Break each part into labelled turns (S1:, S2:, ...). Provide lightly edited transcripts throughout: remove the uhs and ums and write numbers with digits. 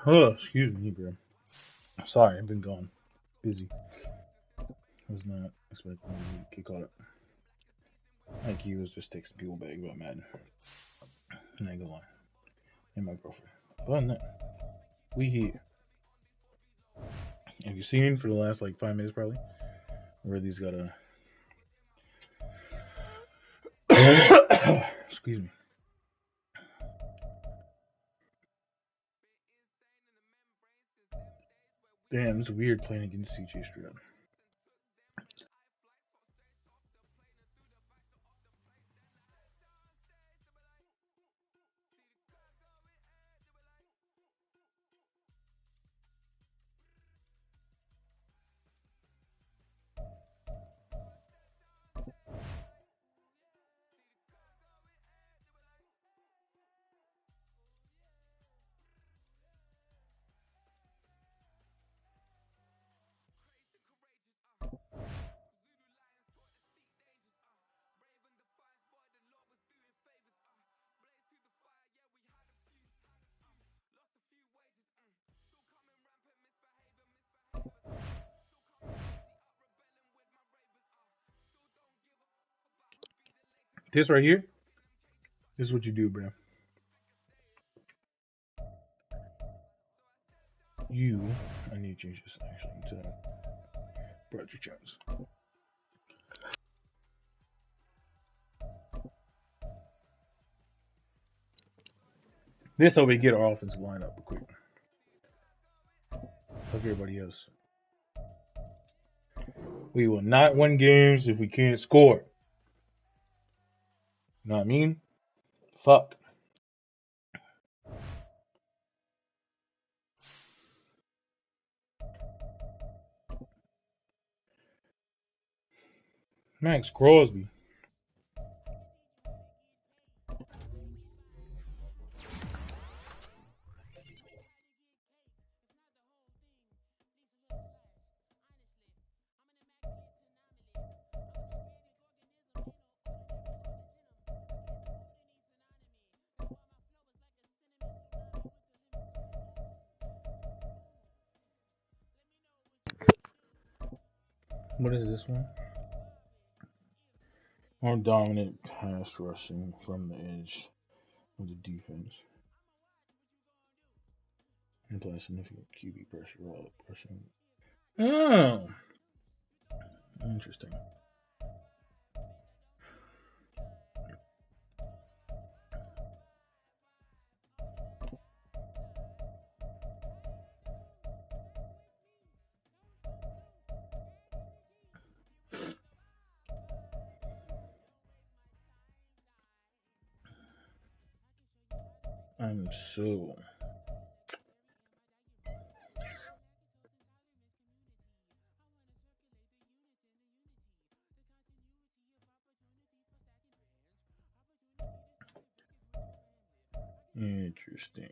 S1: Oh, excuse me, bro. Sorry, I've been gone. Busy. I was not expecting to get caught up. Like he was just texting people back about Madden. And I ain't gonna lie. And my girlfriend. But other than that, we here. Have you seen for the last like 5 minutes probably? Where these got a excuse me. Damn, it's weird playing against CJ Stroud. This right here, this is what you do, bro. I need to change this actually to Broderick Jones. This how we get our offensive line up quick. Fuck everybody else. We will not win games if we can't score. You know what I mean? Fuck. Max Crosby. What is this one? More dominant pass rushing from the edge of the defense. And apply significant QB pressure while rushing. Oh, interesting. I'm so interesting.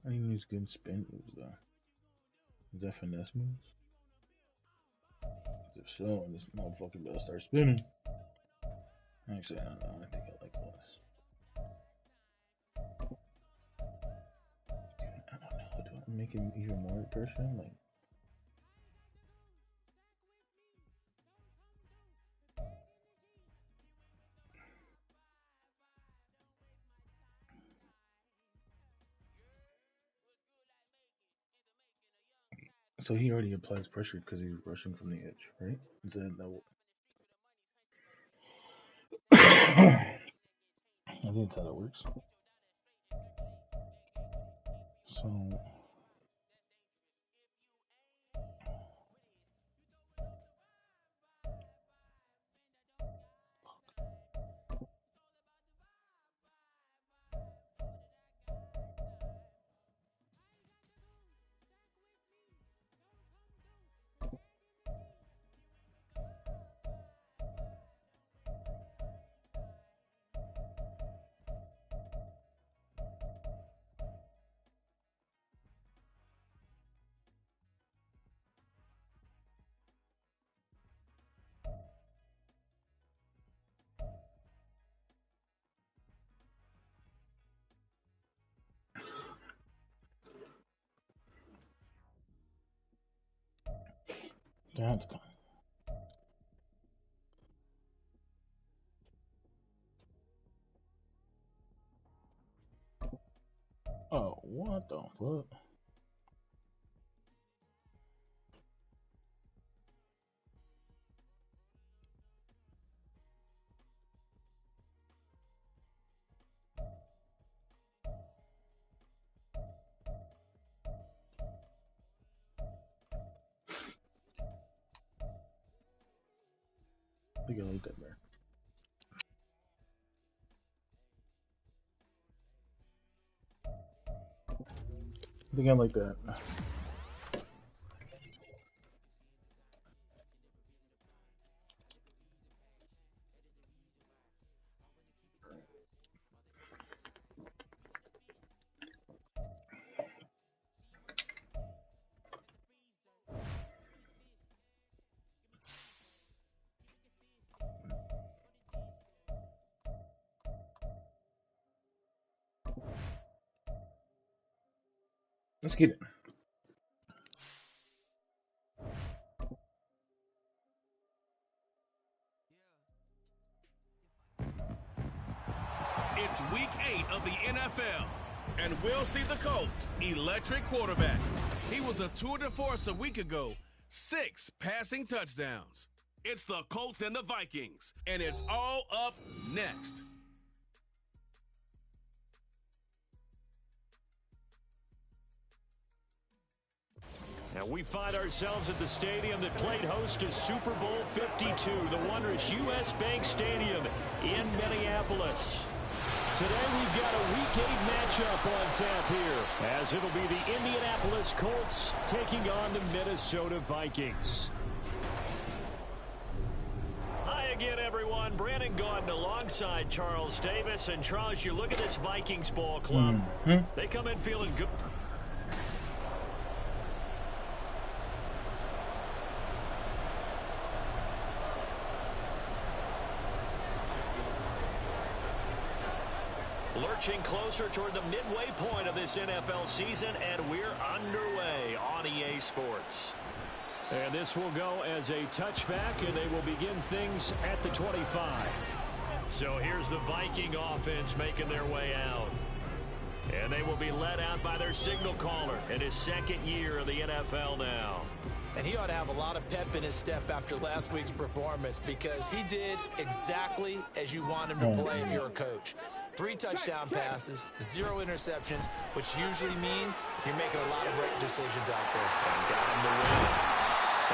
S1: I think these good spin moves though. Is that finesse moves? If so, this motherfucker better start spinning. Actually, I don't know. I think I like this. I don't know. Do I make him even more pressure? Like, so he already applies pressure because he's rushing from the edge, right? Is that I think that's how that works. So That's gone. Oh, what the fuck? I think I like that better. I think I like that. Let's get it.
S2: It's week 8 of the NFL, and we'll see the Colts' electric quarterback. He was a tour de force a week ago, 6 passing touchdowns. It's the Colts and the Vikings, and it's all up next.
S3: And we find ourselves at the stadium that played host to Super Bowl 52, the wondrous U.S. Bank Stadium in Minneapolis. Today we've got a Week 8 matchup on tap here, as it'll be the Indianapolis Colts taking on the Minnesota Vikings. Hi again, everyone. Brandon Gaudin alongside Charles Davis. And Charles, you look at this Vikings ball club. They come in feeling good. Lurching closer toward the midway point of this NFL season, and we're underway on EA Sports. And this will go as a touchback, and they will begin things at the 25. So here's the Viking offense making their way out. And they will be led out by their signal caller in his second year of the NFL now.
S4: And he ought to have a lot of pep in his step after last week's performance, because he did exactly as you want him to play if you're a coach. 3 touchdown passes, 0 interceptions, which usually means you're making a lot of right decisions out there.
S3: And got him to win.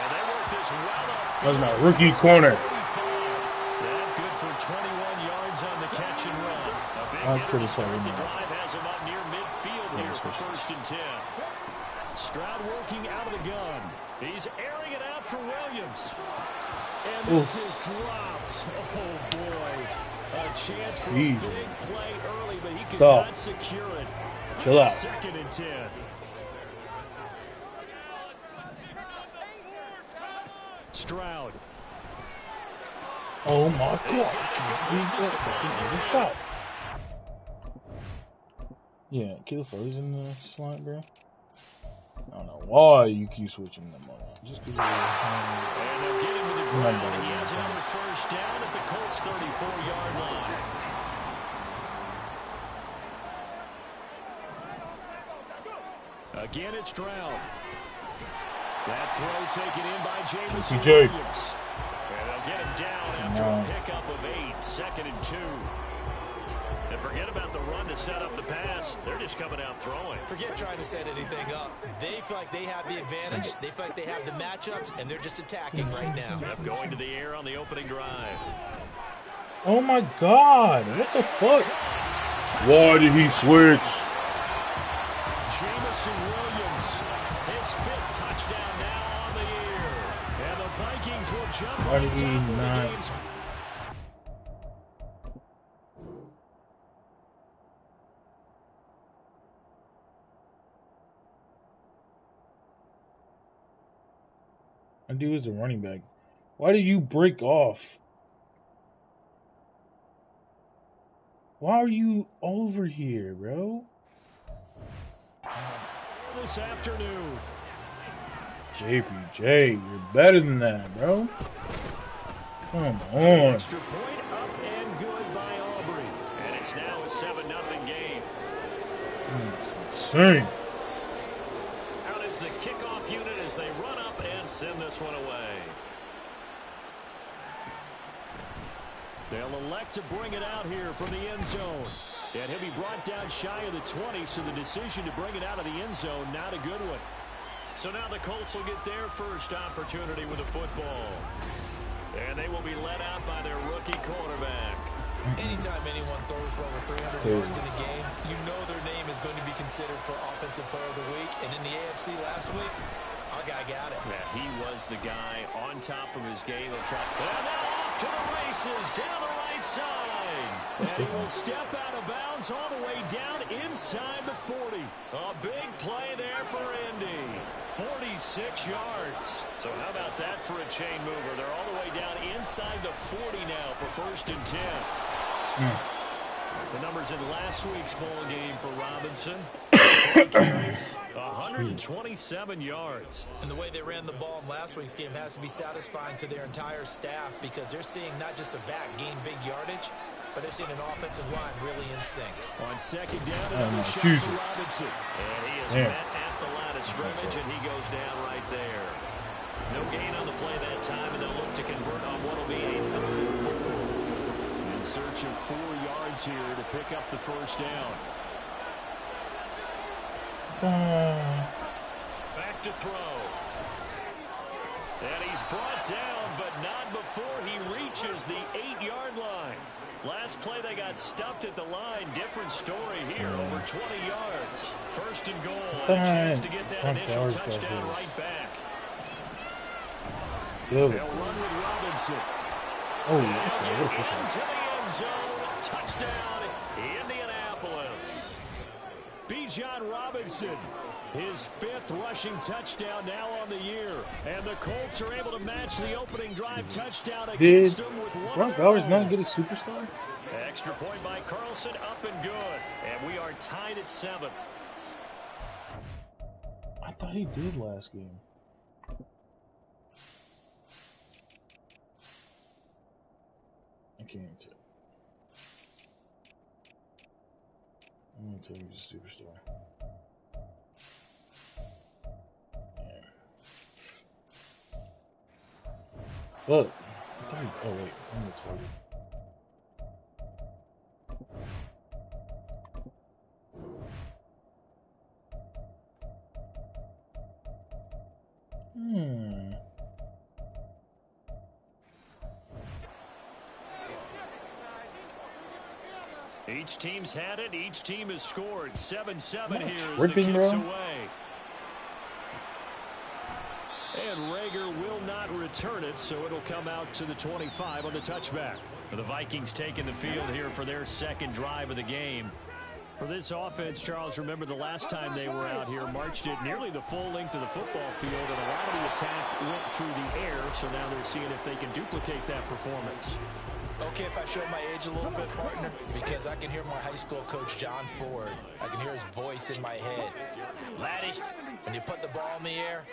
S3: And they work this well up.
S1: That was my rookie corner.
S3: That good for 21 yards on the catch and run. A big
S1: That's pretty
S3: start.
S1: funny.
S3: The drive has him up near midfield here for 1st and 10. Stroud working out of the gun. He's airing it out for Williams. And this is dropped. Oh, boy. A chance for a big play early, but he could not secure it.
S1: Chill out.
S3: 2nd and 10. Stroud.
S1: Oh my God. Good shot. Yeah, kill He's in the slot, bro. I don't know why you keep switching them on. Just because
S3: and they'll get him to the ground. He has another 1st down at the Colts 34-yard line. Again, it's Stroud. That throw taken in by Jameson Williams. And they'll get him down after a pickup of 8, 2nd and 2. And forget about the run to set up the pass. They're just coming out throwing.
S4: Forget trying to set anything up. They feel like they have the advantage. They feel like they have the matchups, and they're just attacking right now.
S3: Yep, going to the air on the opening drive.
S1: Oh my God! What the fuck? Why did he switch?
S3: Jameson Williams, his 5th touchdown now on the year. And the Vikings will jump on top of the game's.
S1: My dude is the running back. Why did you break off? Why are you over here, bro?
S3: This afternoon.
S1: JPJ, you're better than that, bro. Come on.
S3: Extra point up and good by Aubrey. And it's now a 7-0 game.
S1: That's insane.
S3: Out is the kickoff unit as they run up and send this one away. They'll elect to bring it out here from the end zone. And he'll be brought down shy of the 20, so the decision to bring it out of the end zone, not a good one. So now the Colts will get their first opportunity with a football. And they will be led out by their rookie quarterback.
S4: Anytime anyone throws for over 300 yards in a game, you know their name is going to be considered for Offensive Player of the Week. And in the AFC last week, our guy got it.
S3: Yeah, he was the guy on top of his game. And now off to the races down the right side. And he will step out of bounds all the way down inside the 40. A big play there for Indy. 46 yards. So how about that for a chain mover? They're all the way down inside the 40 now for 1st and 10. The numbers in last week's ball game for Robinson. 20 carries, 127 yards.
S4: And the way they ran the ball in last week's game has to be satisfying to their entire staff because they're seeing not just a back gain big yardage, but they're seeing an offensive line really in sync.
S3: On 2nd down, another shot for Robinson. And he is met at the line of scrimmage, and he goes down right there. No gain on the play that time, and they'll look to convert on what will be a 3rd and 4. In search of 4 yards here to pick up the 1st down. Back to throw. And he's brought down, but not before he reaches the 8-yard line. Last play, they got stuffed at the line. Different story here, over 20 yards. 1st and goal, and a chance to get that initial touchdown right back. They'll run with Robinson.
S1: Oh,
S3: into the end zone. Touchdown, Indianapolis. Bijan Robinson, his 5th rushing touchdown now on the year. And the Colts are able to match the opening drive touchdown against them with one.
S1: Brock Bowers not get a superstar?
S3: Extra point by Carlson, up and good. And we are tied at 7.
S1: I thought he did last game. I can't even tell. I'm going to tell you he's a superstar. Look. Oh, wait. I'm going to tell you.
S3: Each team's had it. Each team has scored. 7-7 here as the
S1: Tripping,
S3: kick's
S1: bro.
S3: away. And Rager will not return it, so it'll come out to the 25 on the touchback. The Vikings taking the field here for their 2nd drive of the game. For this offense, Charles, remember the last time they were out here, marched it nearly the full length of the football field, and a lot of the attack went through the air, so now they're seeing if they can duplicate that performance.
S4: Okay, if I show my age a little bit, partner, because I can hear my high school coach, John Ford. I can hear his voice in my head. Laddie, when you put the ball in the air,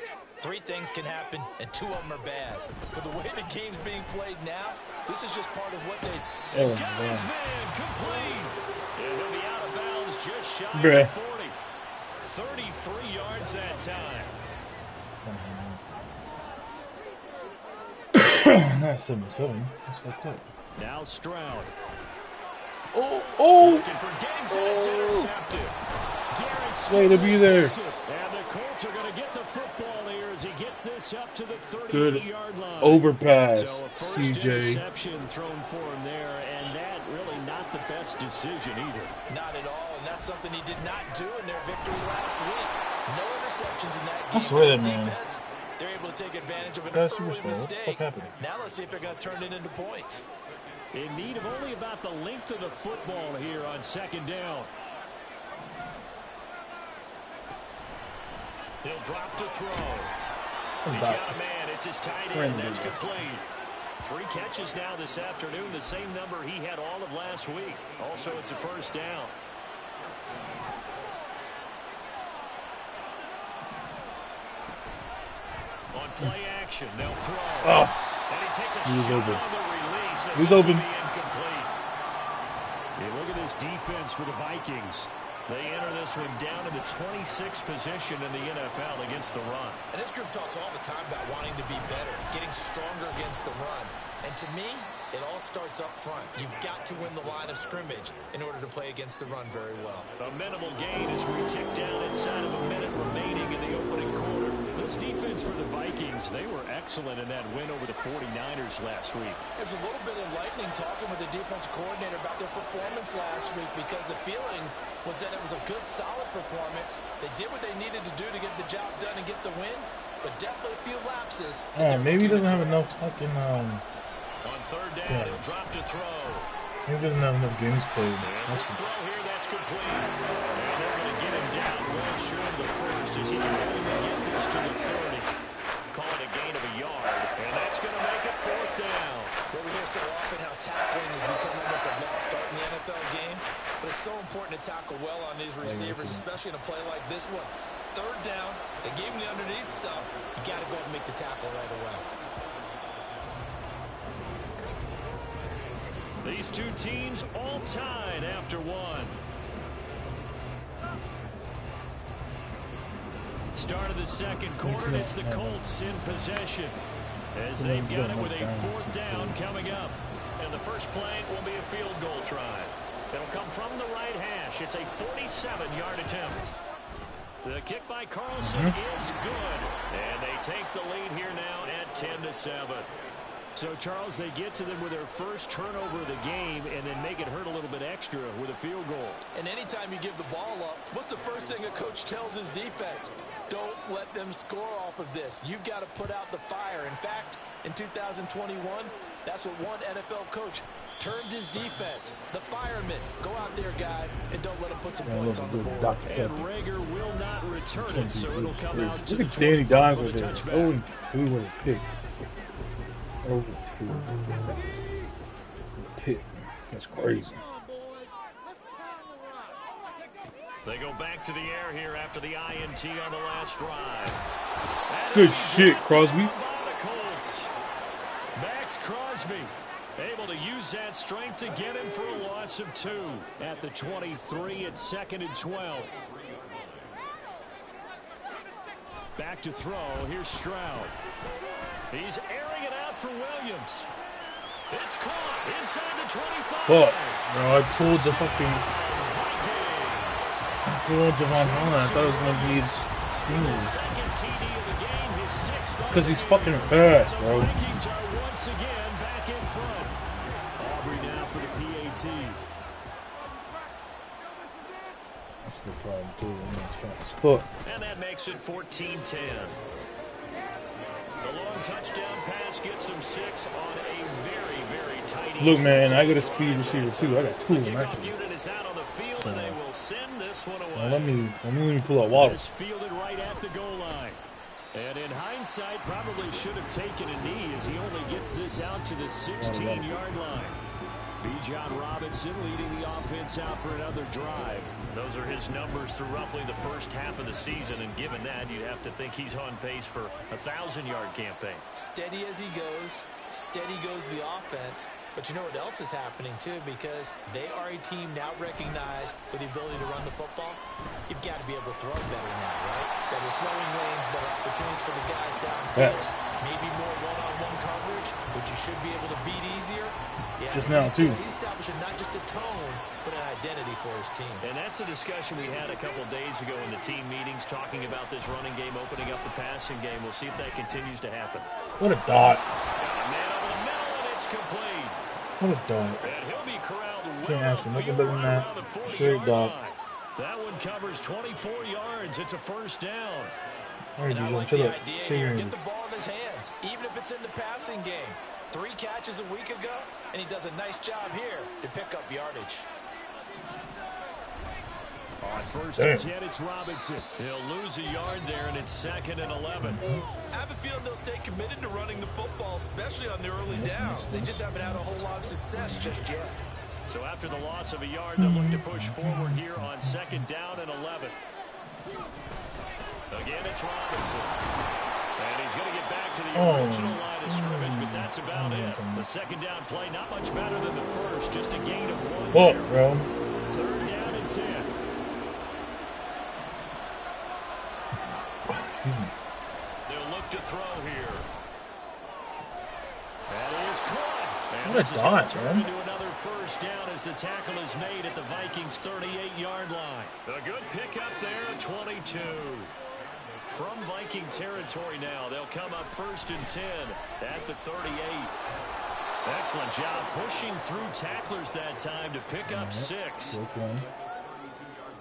S4: 3 things can happen, and 2 of them are bad. But the way the game's being played now, this is just part of what they...
S3: Got his man complete. And he'll be out of bounds just shy of the 40. 33 yards that time.
S1: Not 77. That's fucked up.
S3: Now Stroud.
S1: Oh!
S3: Looking for Diggs, and it's intercepted.
S1: Way to be there.
S3: And the Colts are going to get the football here as he gets this up to the 38-yard line.
S1: Overpass,
S3: So a first
S1: CJ.
S3: interception thrown for him there, and that really not the best decision either.
S4: Not at all, and that's something he did not do in their victory last week. No interceptions in that game.
S1: I swear that, man.
S4: Defense, they're able to take advantage of an
S1: That's
S4: early
S1: superstar. What the
S4: mistake.
S1: fuck happened?
S4: Now let's see if they're going to turn it into points.
S3: In need of only about the length of the football here on 2nd down. He'll drop to throw. He's got a man. It's his tight end. That's complete. 3 catches now this afternoon, the same number he had all of last week. Also, it's a 1st down. play action. They'll throw.
S1: Oh,
S3: And he takes a
S1: he was
S3: shot
S1: open.
S3: on the release.
S1: He was open.
S3: Incomplete. Hey, look at this defense for the Vikings. They enter this one down in the 26th position in the NFL against the run.
S4: And this group talks all the time about wanting to be better, getting stronger against the run. And to me, it all starts up front. You've got to win the line of scrimmage in order to play against the run very well.
S3: A minimal gain as we tick down inside of a minute remaining in the opening quarter. This defense for the Vikings, they were excellent in that win over the 49ers last week.
S4: It was a little bit enlightening talking with the defense coordinator about their performance last week because the feeling was that it was a good, solid performance. They did what they needed to do to get the job done and get the win, but definitely a few lapses.
S1: Maybe he doesn't have enough fucking
S3: On third down, he'll drop to throw.
S1: maybe he doesn't have enough games played.
S3: That's a throw here, that's complete. And they're going to get him down well short of the first as he can only get this to the 30. Call it a gain of a yard, and that's going to make it fourth down.
S4: Well, we hear so often how tackling has become almost a lost art in the NFL game, but it's so important to tackle well on these receivers, especially in a play like this one. Third down, they gave him the underneath stuff. You got to go and make the tackle right away.
S3: These two teams all tied after one. Start of the second quarter, it's the Colts in possession as they've got it with a fourth down coming up. And the first play will be a field goal try. It'll come from the right hash. It's a 47-yard attempt. The kick by Carlson is good. And they take the lead here now at 10-7. So, Charles, they get to them with their first turnover of the game and then make it hurt a little bit extra with a field goal.
S4: And anytime you give the ball up, what's the first thing a coach tells his defense? Don't let them score off of this. You've got to put out the fire. In fact, in 2021, that's what one NFL coach termed his defense. The firemen. Go out there, guys, and don't let them put some points on the board.
S3: And Rager will not return it, so it'll come out to
S1: Look
S3: the
S1: at Danny Dimes
S3: 24
S1: with
S3: for the
S1: it.
S3: touchback.
S1: 0-2 with a pick. Over 2. Pick. That's crazy.
S3: They go back to the air here after the INT on the last drive.
S1: Good shit, Crosby.
S3: Max Crosby able to use that strength to get him for a loss of 2. At the 23, it's 2nd and 12. Back to throw. Here's Stroud. He's airing it out for Williams. It's caught inside the 25.
S1: Fuck, bro, I pulled the fucking... I pulled Javon Holland. I thought it was going to be Steelers. Because he's fucking fast, bro.
S3: Vikings are once again back in front. Aubrey now for the PAT.
S1: That's the problem, too. That's fast as fuck.
S3: And that makes it 14-10. The long touchdown pass gets him 6 on a very, very tight.
S1: Look, man, I got a speed receiver, too. I got 2 of them, actually.
S3: Unit is out on the field, and they will send this one away.
S1: Well, let me pull out Wallace.
S3: Fielded right at the goal line. And in hindsight, probably should have taken a knee as he only gets this out to the 16-yard line. Bijan Robinson leading the offense out for another drive. Those are his numbers through roughly the first half of the season, and given that, you'd have to think he's on pace for a 1,000-yard campaign.
S4: Steady as he goes, steady goes the offense. But you know what else is happening, too, because they are a team now recognized with the ability to run the football. You've got to be able to throw better now, right? Better throwing lanes, better opportunities for the guys downfield.
S1: Yes.
S4: Maybe more one-on-one coverage, which you should be able to beat easier. Yeah,
S1: Just now, too.
S4: He's establishing not just a tone, but an identity for his team.
S3: And that's a discussion we had a couple days ago in the team meetings, talking about this running game, opening up the passing game. We'll see if that continues to happen.
S1: What a dot.
S3: A man over the middle, and it's complete.
S1: What a dot.
S3: And he'll be corralled
S1: Can't ask for nothing better than that.
S3: around the 40-yard
S1: Straight dot.
S3: line. That one covers 24 yards. It's a first down.
S1: Alright,
S4: And I
S1: dude,
S4: like
S1: chill
S4: the
S1: up.
S4: idea
S1: Stay
S4: here.
S1: here.
S4: Get the ball in his hands, even if it's in the passing game. 3 catches a week ago, and he does a nice job here to pick up yardage.
S3: On first
S1: Damn.
S3: and 10, it's Robinson. He'll lose a yard there, and it's 2nd and 11.
S4: I have a feeling they'll stay committed to running the football, especially on the early downs. They just haven't had a whole lot of success just yet.
S3: So after the loss of a yard, they'll look to push forward here on 2nd down and 11. Again, it's Robinson. And he's he's going to get back to the original line of scrimmage, but that's about it. The second down play, not much better than the first, just a gain of 1
S1: Bro.
S3: Third down and 10. They'll look to throw here. That is caught. And this is going to turn into another first down as the tackle is made at the Vikings' 38-yard line. A good pickup there, 22. From Viking territory now, they'll come up 1st and 10 at the 38. Excellent job pushing through tacklers that time to pick up 6.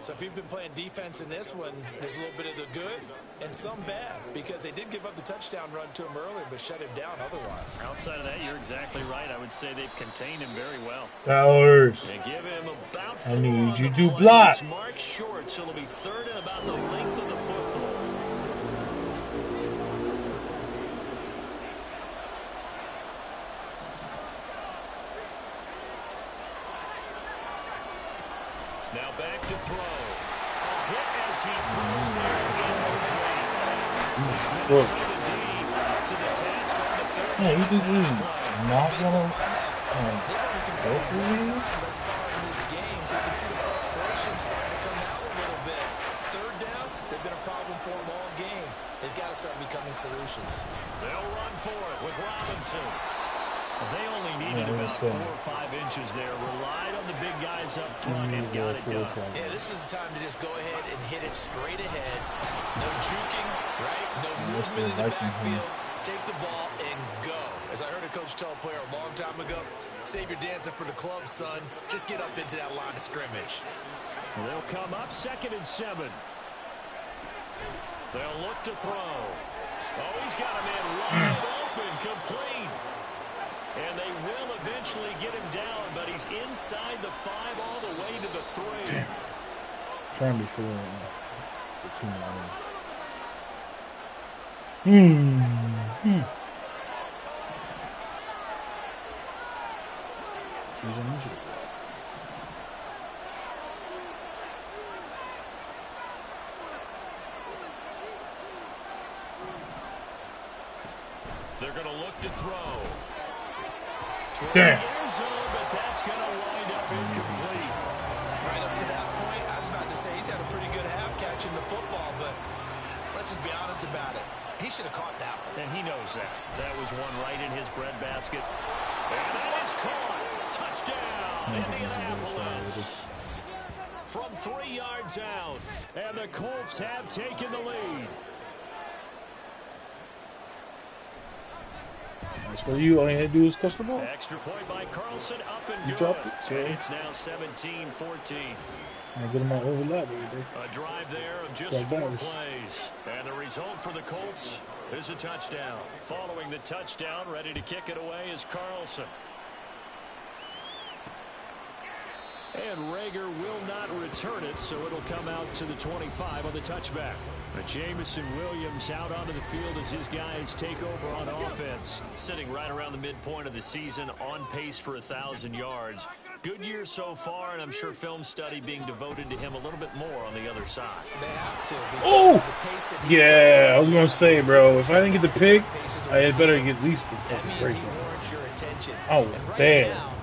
S4: So if you've been playing defense in this one, there's a little bit of the good and some bad, because they did give up the touchdown run to him earlier, but shut him down otherwise.
S3: Outside of that, you're exactly right. I would say they've contained him very well.
S1: Towers.
S3: They give him about 4.
S1: I need you to block.
S3: Mark short, so it'll be 3rd and about the length of the football. Now back to throw. A hit as he throws there, incomplete. To the task on the 3rd.
S1: Yeah, you just not gonna go for you.
S4: Thus far in this game, so you can see the frustration starting to come out a little bit. 3rd downs, they've been a problem for them all game. They've got to start becoming solutions.
S3: They'll run for it with Robinson. They only needed about 4 or 5 inches there. Relied on the big guys up front and got it done.
S4: Yeah, this is the time to just go ahead and hit it straight ahead. No juking, right? No movement in the backfield. Take the ball and go. As I heard a coach tell a player a long time ago, save your dancing for the club, son. Just get up into that line of scrimmage.
S3: They'll come up 2nd and 7. They'll look to throw. Oh, he's got a man wide open, complete. And they will eventually get him down, but he's inside the 5 all the way to the 3.
S1: Damn. Trying to be full the 2 line.
S3: They're going to look to throw.
S1: Damn.
S3: But that's going to wind up incomplete.
S4: Right up to that point, I was about to say he's had a pretty good half catching the football, but let's just be honest about it. He should have caught that one.
S3: And he knows that. That was one right in his breadbasket. And that is caught. Touchdown, Indianapolis. From 3 yards out. And the Colts have taken the lead.
S1: That's what you all you had to do is catch the ball.
S3: Extra point by Carlson, up and
S1: You
S3: good.
S1: dropped it, so.
S3: And it's now 17-14.
S1: I get him out overlap.
S3: A drive there of just 4 plays. And the result for the Colts is a touchdown. Following the touchdown, ready to kick it away is Carlson. And Rager will not return it, so it'll come out to the 25 on the touchback. But Jamison Williams out onto the field as his guys take over on offense. Sitting right around the midpoint of the season, on pace for 1,000 yards. Good year so far, and I'm sure film study being devoted to him a little bit more on the other side.
S4: They have to.
S1: Oh! Yeah, I was going to say, bro, if I didn't get the pick, I had better get at least the fucking break. Oh, damn.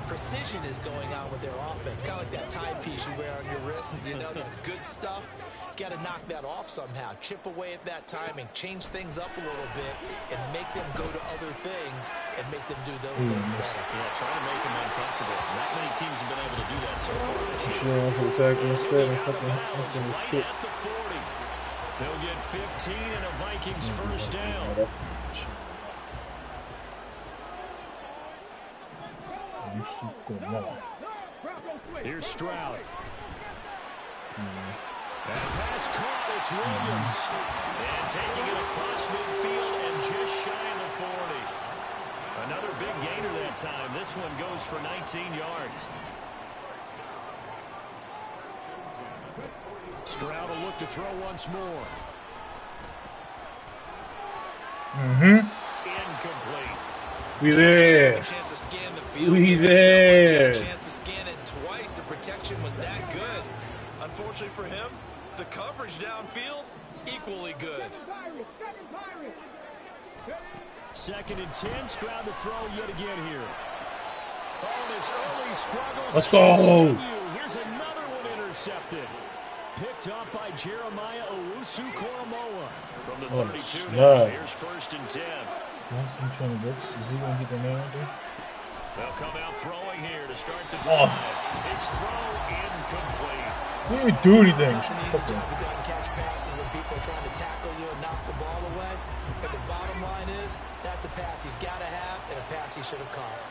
S4: Precision is going on with their offense, kind of like that timepiece you wear on your wrist. You know, that good stuff. You got to knock that off somehow. Chip away at that timing, change things up a little bit, and make them go to other things and make them do those things better.
S3: Yeah, trying to make them uncomfortable. Not many teams have been able to do that so far this year.
S1: Sure, for the tackle instead of fucking
S3: right
S1: shit.
S3: at the 40. They'll get 15 and a Vikings first down. Here's Stroud. And pass caught, it's Williams. And taking it across midfield and just shy of the 40. Another big gainer that time. This one goes for 19 yards. Stroud will look to throw once more. Incomplete.
S1: We there. We there.
S4: Chance to scan it twice. The protection was that good. Unfortunately for him, the coverage downfield equally good.
S3: 2nd and 10. Stroud to throw yet again here. Oh, his early struggles.
S1: Let's go.
S3: Here's another one intercepted. Picked up by Jeremiah Owusu-Koramoah from the 32. Now here's 1st and 10.
S1: Is he going to get the man out there?
S3: They'll come out throwing here to start the drive. His throw incomplete.
S1: He didn't even do anything.
S4: It's an easy job to go and catch passes when people are trying to tackle you and knock the ball away. But the bottom line is, that's a pass he's got to have and a pass he should have caught.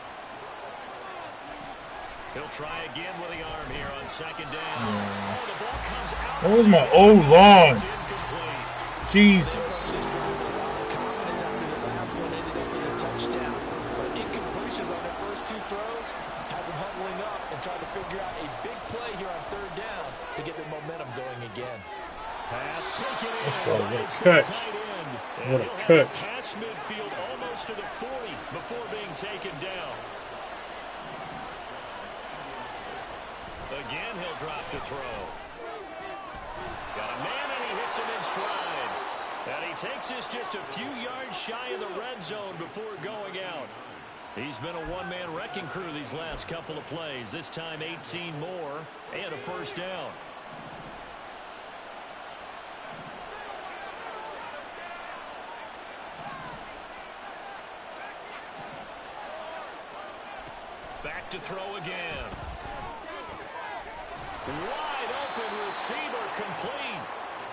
S3: He'll try again with the arm here on 2nd down. Oh, the ball comes out.
S1: That was my O-line. Jesus.
S4: Confidence after the last one ended up as a touchdown. But incompletions on their first 2 throws has them huddling up and trying to figure out a big play here on 3rd down to get their momentum going again.
S3: Pass taken in.
S1: Let's go. What a catch. What a catch.
S3: Pass midfield almost to the 40 before being taken down. Again, he'll drop to throw. Got a man, and he hits him in stride. And he takes this just a few yards shy of the red zone before going out. He's been a one-man wrecking crew these last couple of plays. This time 18 more and a 1st down. Back to throw again. Wide open receiver complete.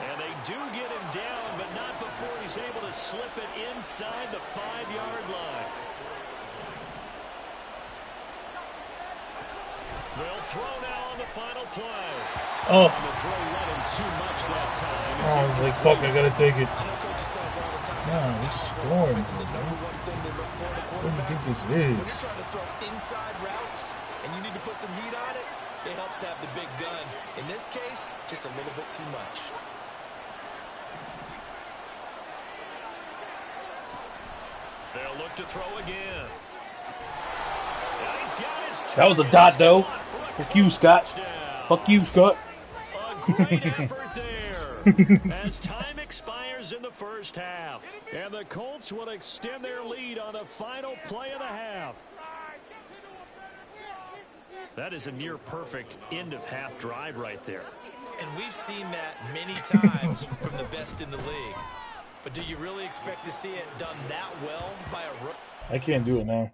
S3: And they do get him down, but not before he's able to slip it inside the 5-yard line. They'll throw now on the final play.
S1: Oh.
S3: The throw led him too much that time.
S1: I was like, fuck, I gotta take it.
S4: I know coaches tell us all the time.
S1: Nah, it's scoring.
S4: This is the #1 thing they look for in a
S1: What do you
S4: quarterback.
S1: think this
S4: When
S1: is?
S4: you're trying to throw inside routes and you need to put some heat on it, it helps have the big gun. In this case, just a little bit too much.
S3: They'll look to throw again. He's got his
S1: That was a dot, though. Fuck you, Scott. Fuck you, Scott.
S3: A great effort there. As time expires in the 1st half. And the Colts will extend their lead on the final play of the half. That is a near-perfect end-of-half drive right there.
S4: And we've seen that many times from the best in the league. But do you really expect to see it done that well by a rookie?
S1: I can't do it now.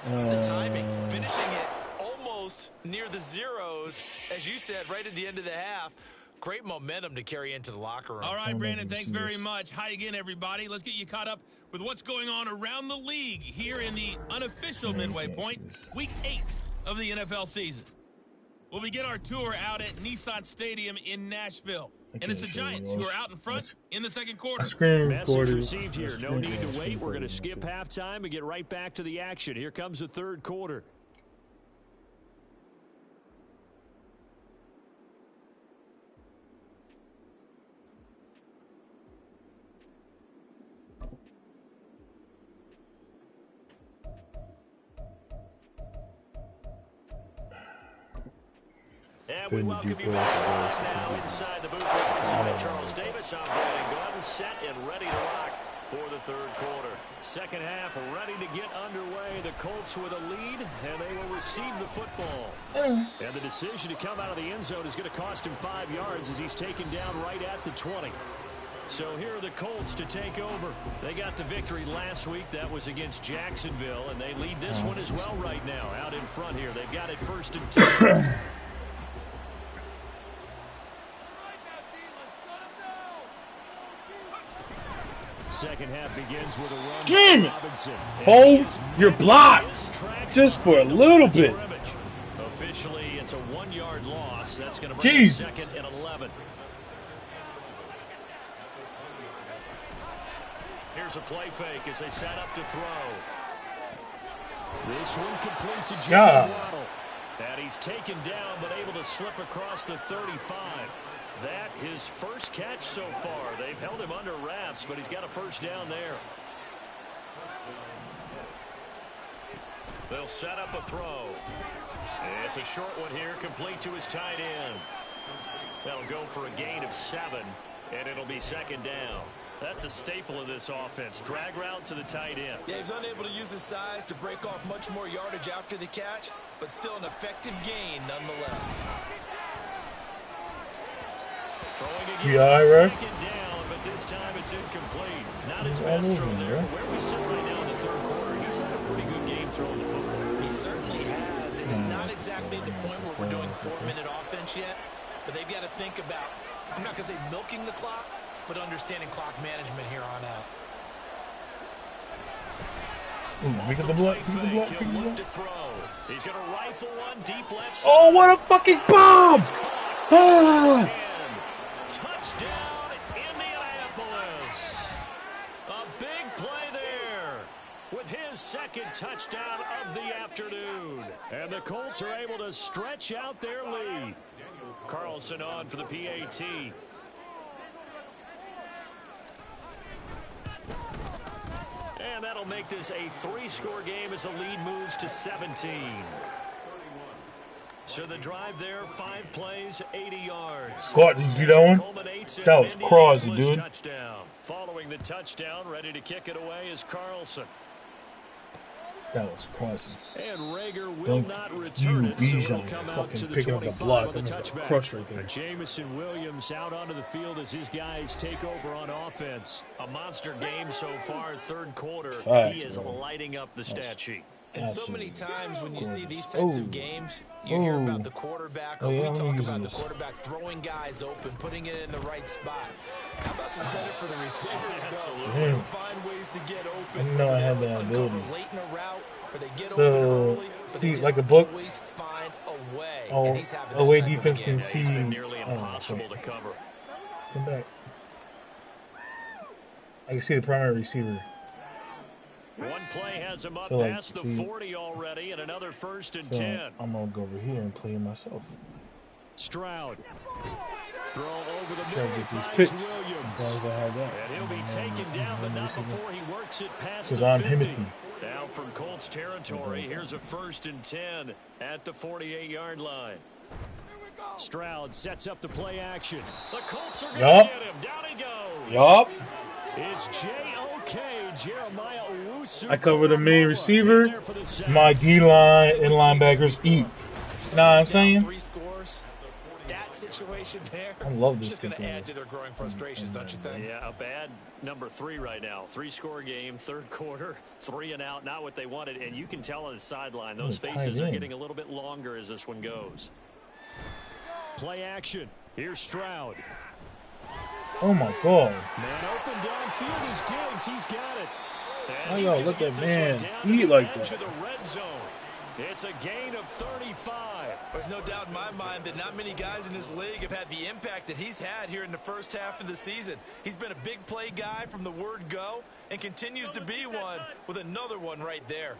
S4: The timing, finishing it almost near the zeros, as you said, right at the end of the half. Great momentum to carry into the locker room.
S2: All right, Brandon, thanks very much. Hi again, everybody. Let's get you caught up with what's going on around the league here in the unofficial midway point, week 8 of the NFL season. We'll begin our tour out at Nissan Stadium in Nashville. And it's the Giants who are out in front in the 2nd quarter.
S3: Message received here. No need to wait. We're going to skip halftime and get right back to the action. Here comes the 3rd quarter. And we welcome you back now inside the booth alongside Charles Davis. I'm Brandon Gordon, set and ready to rock for the 3rd quarter. 2nd half ready to get underway. The Colts with a lead, and they will receive the football. And the decision to come out of the end zone is going to cost him 5 yards as he's taken down right at the 20. So here are the Colts to take over. They got the victory last week. That was against Jacksonville, and they lead this one as well right now out in front here. They've got it 1st and 10. Second half begins with a run.
S1: Damn it! Hold your block just for a little bit.
S3: Officially, it's a 1-yard loss. That's going to bring up 2nd and 11. Here's a play fake as they set up to throw. This one complete to Jalen Waddle. And he's taken down but able to slip across the 35. That his first catch so far. They've held him under wraps, but he's got a 1st down there. They'll set up a throw. It's a short one here, complete to his tight end. They'll go for a gain of 7, and it'll be 2nd down. That's a staple of this offense. Drag route to the tight end.
S4: Yeah, he's unable to use his size to break off much more yardage after the catch, but still an effective gain nonetheless.
S3: Throwing again, second down, but this time it's incomplete. Not his best throw there. Where we sit right now in the third quarter, he's had a pretty good game throwing the football.
S4: He certainly has, and it's not exactly at the point where we're doing 4-minute offense yet, but they've got to think about, I'm not going to say milking the clock, but understanding clock management here on out.
S1: Pick up the block, pick up the block, pick up the block.
S3: He's going to rifle one deep left side.
S1: Oh, what a fucking bomb! Ah.
S3: Touchdown, Indianapolis. A big play there with his second touchdown of the afternoon. And the Colts are able to stretch out their lead. Carlson on for the PAT. And that'll make this a 3-score game as the lead moves to 17. So the drive there, 5 plays, 80 yards.
S1: God, did you see that one? That was crazy, dude.
S3: Touchdown. Following the touchdown, ready to kick it away is Carlson.
S1: That was crazy.
S3: And Rager will not return it, so it'll come out to the 25 on the touchback.
S1: Crush right there.
S3: Jameson Williams out onto the field as his guys take over on offense. A monster game so far, third quarter. He is lighting up the stat sheet.
S4: And so many times when you see these types of games, you hear about the quarterback, or we talk about the quarterback throwing guys open, putting it in the right spot. How about some credit for the receivers, though? They find ways to get open.
S1: I had that ability.
S4: Late in a route, or they get
S1: so,
S4: open early, but
S1: see,
S4: they
S1: like a book.
S4: always find a way.
S1: Oh,
S4: and he's having
S1: away
S4: that
S1: defense can see.
S3: It's been nearly impossible to cover.
S1: Come back. I can see the primary receiver.
S3: One play has him up
S1: So, like,
S3: past the 40 already, and another 1st and 10.
S1: I'm going to go over here and play myself.
S3: Stroud. Throw over the
S1: Try
S3: middle.
S1: to get these
S3: Finds
S1: picks.
S3: Williams.
S1: As long as I have that.
S3: And he'll be taken down, but not before he works it past the 50.
S1: Because I'm Timothy.
S3: Now from Colts territory, here's a 1st and 10 at the 48-yard line. Stroud sets up the play action. The Colts are going to get him. Down he goes.
S1: Yup.
S3: It's J.O.K. Jeremiah Owusu.
S1: I cover the main receiver. My D-line and linebackers eat. You know what I'm saying?
S4: 3 scores. That situation there.
S1: I love this.
S4: Just going to add to their growing frustrations, don't you think?
S3: Yeah, a bad number 3 right now. 3-score game, third quarter, 3 and out. Not what they wanted. And you can tell on the sideline, those faces are getting a little bit longer as this one goes. Play action. Here's Stroud.
S1: Oh my God.
S3: Man open downfield is Diggs. He's got it.
S1: Oh, yo, look at man eat like that.
S3: To the red zone. It's a gain of 35.
S4: There's no doubt in my mind that not many guys in this league have had the impact that he's had here in the first half of the season. He's been a big play guy from the word go and continues to be one with another one right there.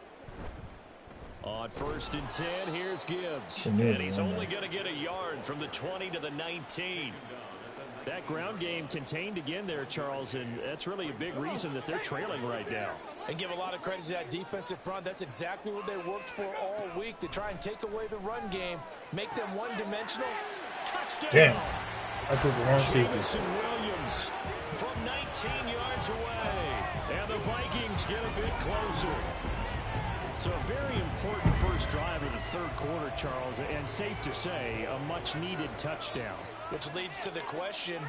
S3: On 1st and 10, here's Gibbs. And he's only going to get a yard from the 20 to the 19. That ground game contained again there, Charles, and that's really a big reason that they're trailing right now.
S4: And give a lot of credit to that defensive front. That's exactly what they worked for all week, to try and take away the run game, make them one-dimensional. Touchdown!
S1: Damn. I took the wrong safety.
S3: Jameson Williams from 19 yards away. And the Vikings get a bit closer. So a very important first drive of the third quarter, Charles, and safe to say, a much-needed touchdown.
S4: Which leads to the question,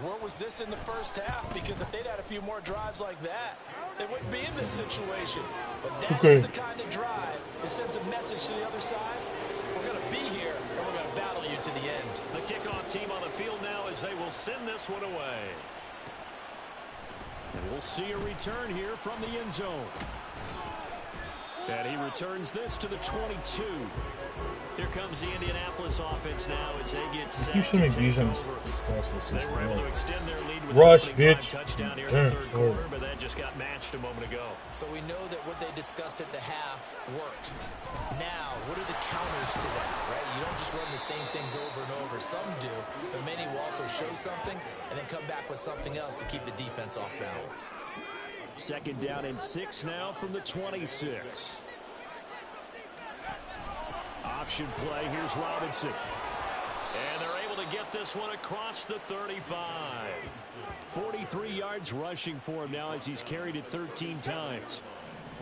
S4: where was this in the first half? Because if they'd had a few more drives like that, they wouldn't be in this situation. But that is the kind of drive that sends a message to the other side. We're going to be here, and we're going to battle you to the end.
S3: The kickoff team on the field now as they will send this one away. And we'll see a return here from the end zone. And he returns this to the 22. Here comes the Indianapolis offense now as they get set to take over. They were able to extend their lead with
S1: Rush,
S3: a
S1: bitch.
S3: touchdown here in the third quarter, but that just got matched a moment ago.
S4: So we know that what they discussed at the half worked. Now, what are the counters to that, right? You don't just run the same things over and over. Some do, but many will also show something and then come back with something else to keep the defense off balance.
S3: 2nd down and 6 now from the 26. Option play. Here's Robinson. And they're able to get this one across the 35. 43 yards rushing for him now as he's carried it 13 times.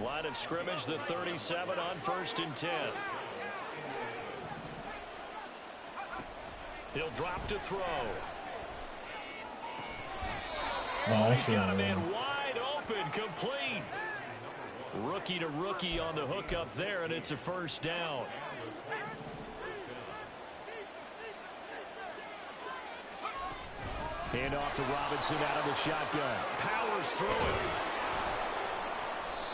S3: Line of scrimmage, the 37 on 1st and 10. He'll drop to throw. He's got a man wide open, complete. Rookie to rookie on the hook up there, and it's a 1st down. Hand off to Robinson out of the shotgun. Powers through it.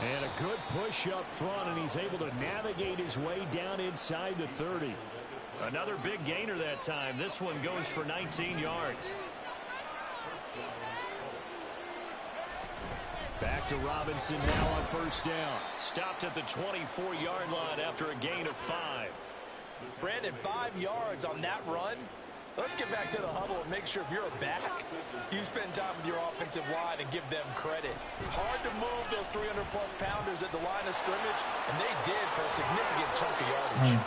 S3: And a good push up front, and he's able to navigate his way down inside the 30. Another big gainer that time. This one goes for 19 yards. Back to Robinson now on 1st down. Stopped at the 24-yard line after a gain of 5.
S4: Brandon, 5 yards on that run. Let's get back to the huddle and make sure if you're a back, you spend time with your offensive line and give them credit. Hard to move those 300-plus pounders at the line of scrimmage, and they did for a significant chunk of yardage.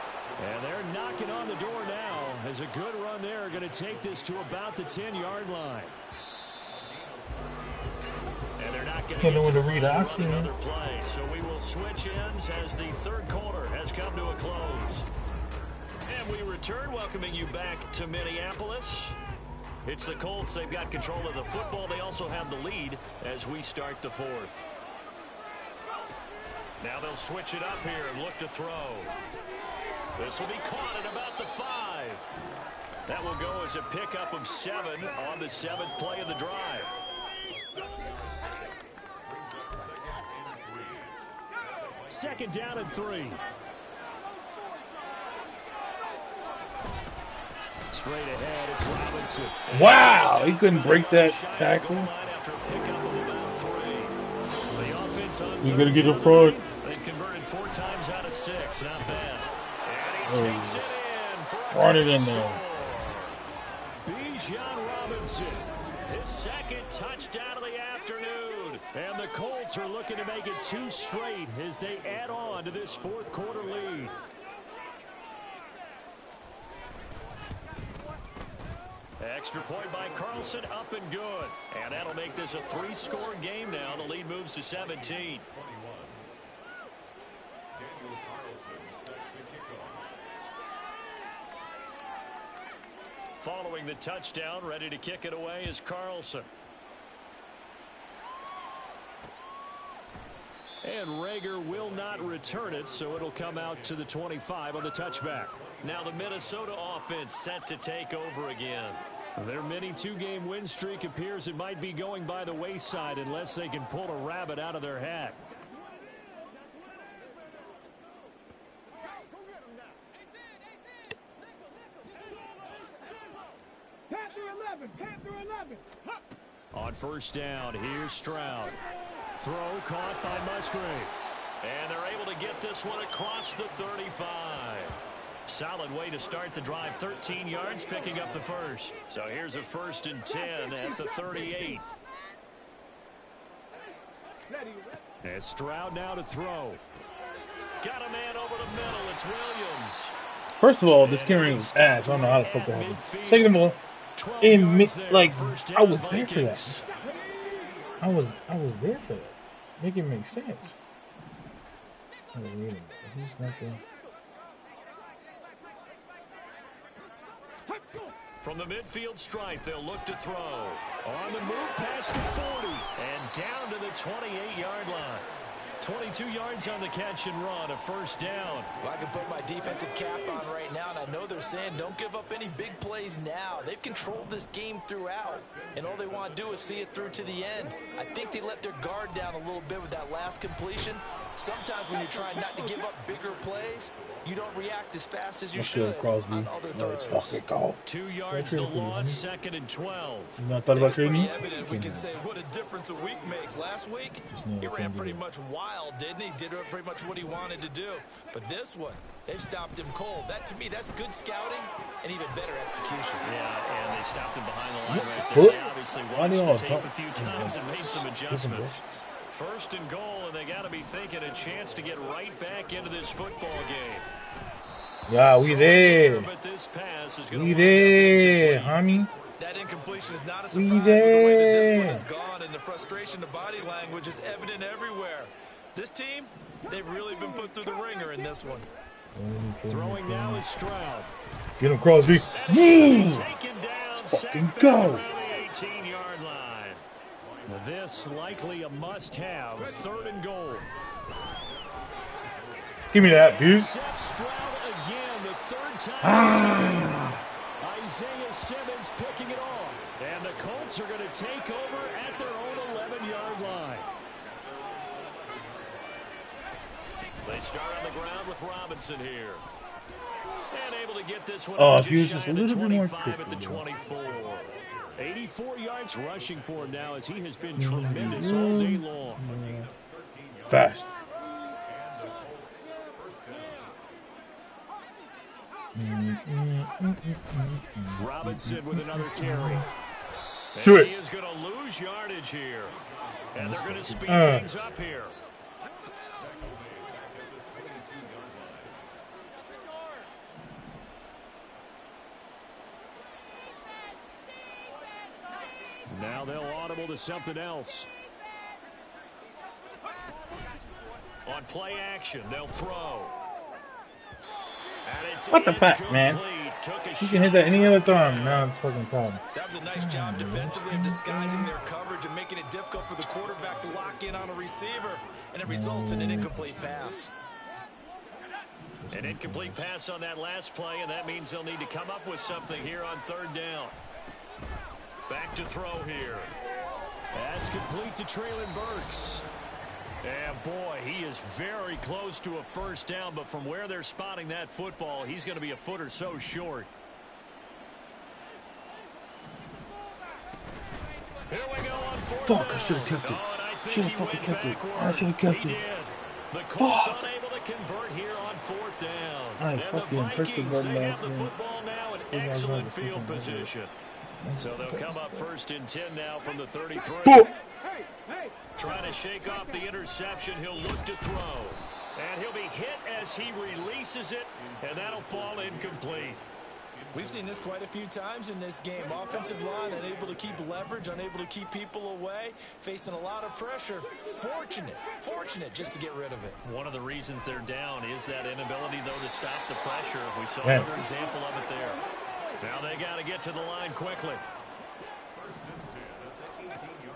S3: And they're knocking on the door now as a good run there going to take this to about the 10-yard line. And they're not going to get to run another play. So we will switch ends as the 3rd quarter has come to a close. And we return, welcoming you back to Minneapolis. It's the Colts. They've got control of the football. They also have the lead as we start the 4th. Now they'll switch it up here and look to throw. This will be caught at about the 5. That will go as a pickup of 7 on the 7th play of the drive. Second down and 3. Straight ahead, it's Robinson.
S1: Wow, he couldn't break that tackle. He's going to get a fraud.
S3: They've converted 4 times out of 6. Not bad. And he takes it in for a
S1: Run it in there.
S3: Bijan Robinson, his 2nd touchdown of the afternoon. And the Colts are looking to make it 2 straight as they add on to this 4th quarter lead. Extra point by Carlson, up and good. And that'll make this a 3-score game now. The lead moves to 17. Following the touchdown, ready to kick it away is Carlson. And Rager will not return it, so it'll come out to the 25 on the touchback. Now the Minnesota offense set to take over again. Their mini 2-game win streak appears it might be going by the wayside unless they can pull a rabbit out of their hat. On 1st down, here's Stroud. Throw caught by Musgrave. And they're able to get this one across the 35. Solid way to start the drive. 13 yards, picking up the 1st. So here's a 1st and 10 at the 38. And Stroud now to throw. Got a man over the middle. It's Williams.
S1: First of all, this camera is ass. I don't know how the fuck that happened. Second of all, like, I was there for that. I was there for that. Make it make sense. Oh, wait a minute. He's not there.
S3: From the midfield stripe, they'll look to throw. On the move past the 40 and down to the 28-yard line. 22 yards on the catch and run, a 1st down.
S4: Well, I can put my defensive cap on right now, and I know they're saying don't give up any big plays now. They've controlled this game throughout, and all they want to do is see it through to the end. I think they let their guard down a little bit with that last completion. Sometimes when you're trying not to give up bigger plays, you don't react as fast as you should on other throws.
S3: 2 yards the loss, 2nd and 12.
S1: Not thought about trading?
S4: Evident we can say what a difference a week makes. Last week, he ran pretty much wild, didn't he? Did pretty much what he wanted to do. But this one, they stopped him cold. That, to me, that's good scouting and even better execution.
S3: Yeah, and they stopped him behind the line right there. They obviously watched the tape a few times and made some adjustments. 1st and goal, and they got to be thinking a chance to get right back into this football game.
S1: Yeah, we there.
S3: But this pass is
S1: We there, homie.
S4: That incompletion is not a
S1: We
S4: surprise with the way that this one
S1: there.
S4: has gone, and the frustration, the body language is evident everywhere. This team, they've really been put through the ringer in this one.
S3: Throwing now is Stroud.
S1: Get him, Crosby.
S3: Move!
S1: Fucking go.
S3: 18-yard line. This likely a must-have. 3rd and goal.
S1: Give me that, dude.
S3: Stroud again, the 3rd time. Isaiah Simmons picking it off. And the Colts are going to take over at their own 11-yard line. They start on the ground with Robinson here. And able to get this one
S1: Oh,
S3: just
S1: he was
S3: shy
S1: just a
S3: of the
S1: little bit more
S3: 25 at the
S1: crispy,
S3: 24. 84 yards rushing for him now as he has been tremendous all day long.
S1: Fast.
S3: Robinson with another carry.
S1: Shoot
S3: And he
S1: it.
S3: is going to lose yardage here. And they're going to speed things up here. Now they'll audible to something else. On play action, they'll throw. And it's
S1: What the fuck, man? You can hit that any other time. Now it's fucking problem.
S4: That was a nice job defensively of disguising their coverage and making it difficult for the quarterback to lock in on a receiver, and it results in an incomplete pass.
S3: An incomplete pass on that last play, and that means they'll need to come up with something here on 3rd down. Back to throw here. That's complete to Traylon Burks. And boy, he is very close to a 1st down, but from where they're spotting that football, he's going to be a foot or so short. Here we go on 4th
S1: Fuck,
S3: down.
S1: I should have kept it.
S3: Oh, and I think
S1: Should have
S3: he
S1: fucking
S3: went
S1: kept it.
S3: backward.
S1: I should have kept
S3: He
S1: it.
S3: did. The Colts
S1: Fuck.
S3: unable to convert here on 4th down.
S1: I
S3: And the
S1: fucking pushed the
S3: Vikings,
S1: button
S3: they
S1: back
S3: have the
S1: in.
S3: football now in
S1: Big guys
S3: excellent
S1: have the
S3: field
S1: second.
S3: position. So they'll come up 1st and 10 now from the 33.
S1: Fuck.
S3: Trying to shake off the interception. He'll look to throw. And he'll be hit as he releases it, and that'll fall incomplete.
S4: We've seen this quite a few times in this game. Offensive line unable to keep leverage, unable to keep people away, facing a lot of pressure. Fortunate just to get rid of it.
S3: One of the reasons they're down is that inability, though, to stop the pressure. We saw
S1: Yeah.
S3: another example of it there. Now they got to get to the line quickly.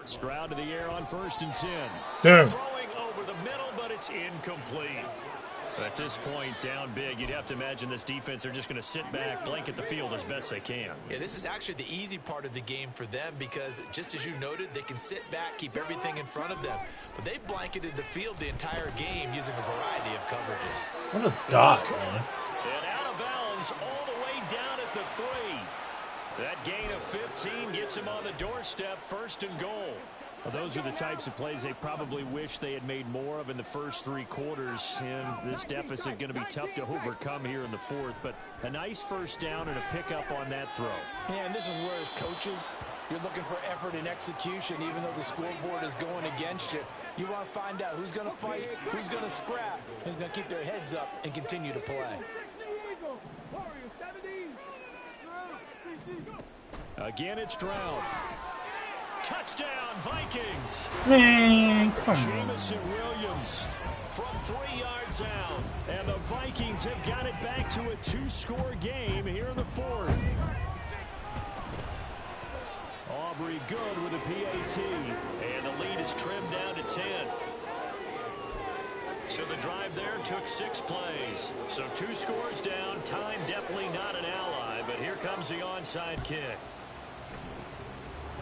S3: Stroud to the air on 1st and 10.
S1: Damn.
S3: Throwing over the middle, but it's incomplete. At this point, down big, you'd have to imagine this defense, they're just going to sit back, blanket the field as best they can.
S4: Yeah, this is actually the easy part of the game for them because, just as you noted, they can sit back, keep everything in front of them. But they blanketed the field the entire game using a variety of coverages.
S1: What a dot, man.
S3: And out of bounds all the way down at the 3. That gain of 15 gets him on the doorstep, 1st and goal. Well, those are the types of plays they probably wish they had made more of in the first 3 quarters. And this deficit going to be tough to overcome here in the 4th. But a nice 1st down and a pickup on that throw.
S5: Yeah, and this is where, as coaches, you're looking for effort and execution, even though the scoreboard is going against you. You want to find out who's going to fight, who's going to scrap, who's going to keep their heads up and continue to play.
S3: Again, it's Stroud. Touchdown, Vikings.
S1: Man, come on.
S3: Jamison Williams from 3 yards out. And the Vikings have got it back to a 2-score game here in the 4th. Aubrey good with a PAT. And the lead is trimmed down to 10. So the drive there took 6 plays. So 2 scores down. Time definitely not an ally. But here comes the onside kick.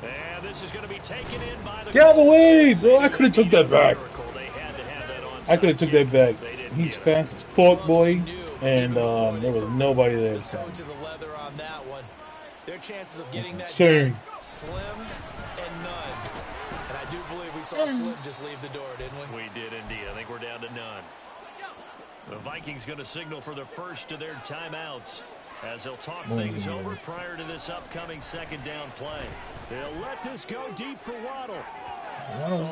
S3: And this is going to be taken in by the...
S1: Get out of the way, bro. I could have took that back.
S3: They had to have that onside
S1: I could have took that back.
S3: They didn't
S1: He's
S3: get it.
S1: fast as fuck, boy. And there was nobody there.
S4: The toe to the leather on that one. Their chances of getting that
S1: Same.
S4: done, slim and none. And I do believe we saw Slim just leave the door, didn't we?
S3: We did indeed. I think we're down to none. The Vikings going to signal for the first of their timeouts as they'll talk things over prior to this upcoming 2nd down play. They'll let this go deep for Waddle.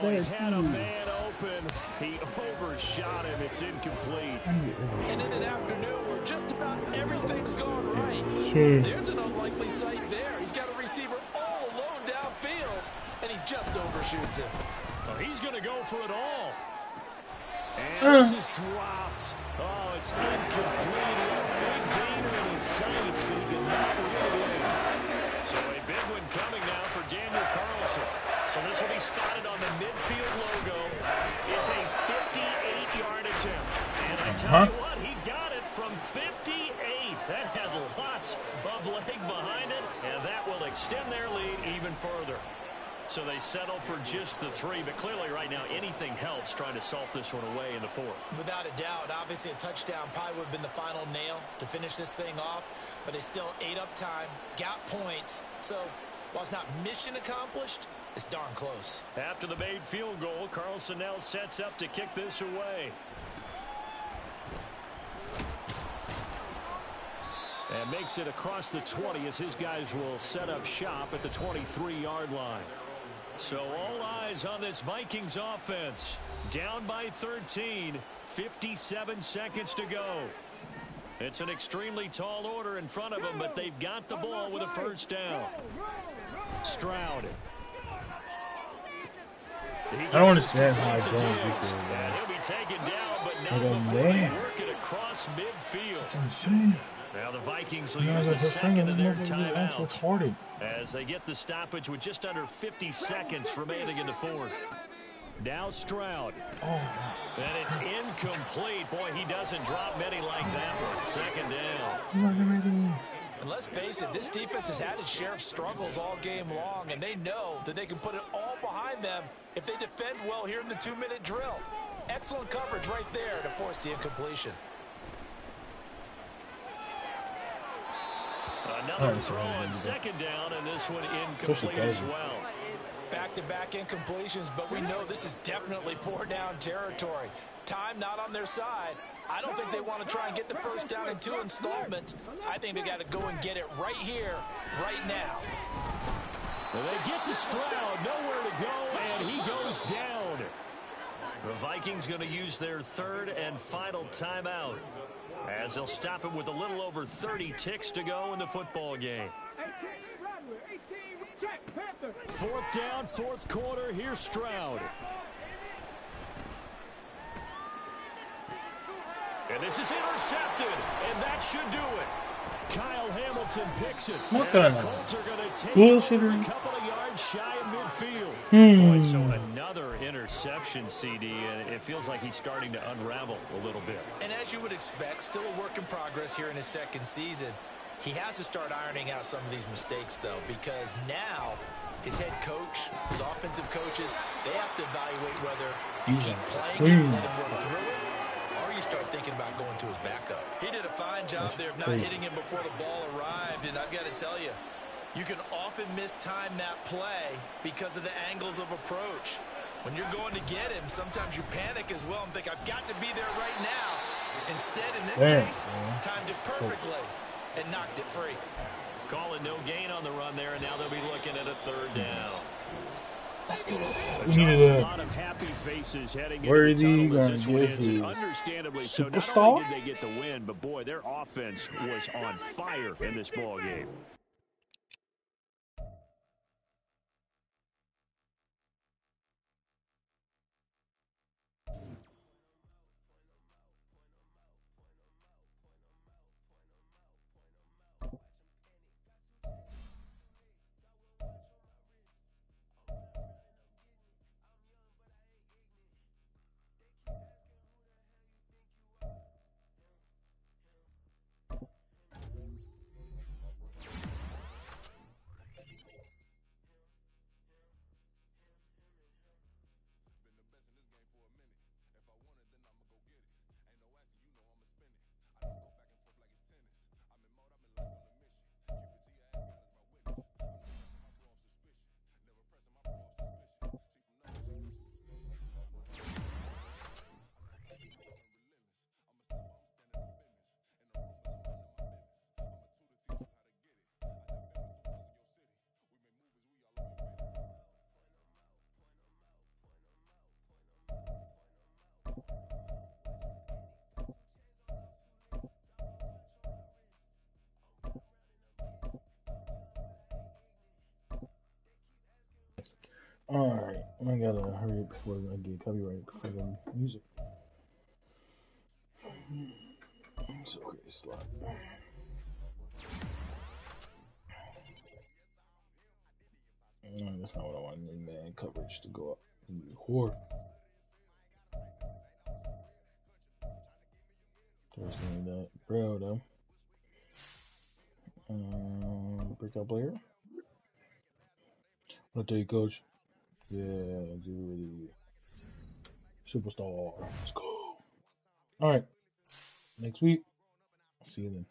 S3: He had a man open. He overshot him. It's incomplete.
S5: And in an afternoon where just about
S1: Sure.
S5: There's an unlikely sight there. He's got a receiver all alone downfield, and he just overshoots him.
S3: Well, he's going to go for it all. And this is dropped. Oh, it's incomplete. He had a big gainer in his sights, but he did not reel it in. So a big one coming now for Daniel Carlson. So this will be spotted on the midfield logo. It's a 58-yard attempt. And I tell you what, he got it from 58. That had lots of leg behind it, and that will extend their lead even further. So they settle for just the 3, but clearly right now anything helps trying to salt this one away in the 4th.
S4: Without a doubt, obviously a touchdown probably would have been the final nail to finish this thing off, but they still ate up time, got points. So while it's not mission accomplished, it's darn close.
S3: After the made field goal, Carlson now sets up to kick this away. And makes it across the 20 as his guys will set up shop at the 23-yard line. So all eyes on this Vikings offense. Down by 13, 57 seconds to go. It's an extremely tall order in front of them, but they've got the ball with a first down. Stroud.
S1: I don't understand how I don't
S3: and he'll be taken down, but not before they work it across midfield.
S1: That's insane.
S3: Now the Vikings will use the second of their timeouts as they get the stoppage with just under 50 seconds remaining in the 4th. Now Stroud. And it's incomplete. Boy, he doesn't drop many like that one. Second down.
S5: And let's face it, this defense has had its share of struggles all game long, and they know that they can put it all behind them if they defend well here in the 2-minute drill. Excellent coverage right there to force the incompletion.
S3: Another throw on second down, and this one incomplete as well.
S5: Back-to-back incompletions, but we know this is definitely 4-down territory. Time not on their side. I don't think they want to try and get the first down in 2 installments. I think they got to go and get it right here, right now.
S3: Well, they get to Stroud, nowhere to go, and he goes down. The Vikings going to use their 3rd and final timeout, as they'll stop it with a little over 30 ticks to go in the football game. 4th down, 4th quarter. Here's Stroud. And this is intercepted, and that should do it. Kyle Hamilton picks it.
S1: What
S3: and
S1: kind
S3: the
S1: of
S3: Colts are going to take
S1: bullshitter?
S3: a couple of yards shy of midfield. Boy, so another interception, CD, and it feels like he's starting to unravel a little bit.
S4: And as you would expect, still a work in progress here in his 2nd season. He has to start ironing out some of these mistakes, though, because now his head coach, his offensive coaches, they have to evaluate whether you keep playing and let him work through it, or you start thinking about going to his backup. He did a fine job there of not hitting him before the ball arrived, and I've got to tell you, you can often mistime that play because of the angles of approach. When you're going to get him, sometimes you panic as well and think, I've got to be there right now. Instead, in this case, timed it perfectly and knocked it free.
S3: Calling no gain on the run there, and now they'll be looking at a 3rd down.
S1: We needed
S3: a lot of happy faces heading into
S1: Worthy
S3: the tunnel as this one
S1: gonna
S3: ends,
S1: get
S3: and
S1: his
S3: understandably so. Not
S1: superstar?
S3: only did they get the win, but boy, their offense was on fire in this ball game.
S1: Alright, I gotta hurry up before I get copyrighted for the music. So okay, slot. That's not what I wanted, man. Coverage to go up. Whore. There's that bro though. Breakout player. I'll tell you, coach. Yeah, dude. Superstar. Let's go. Alright. Next week. See you then.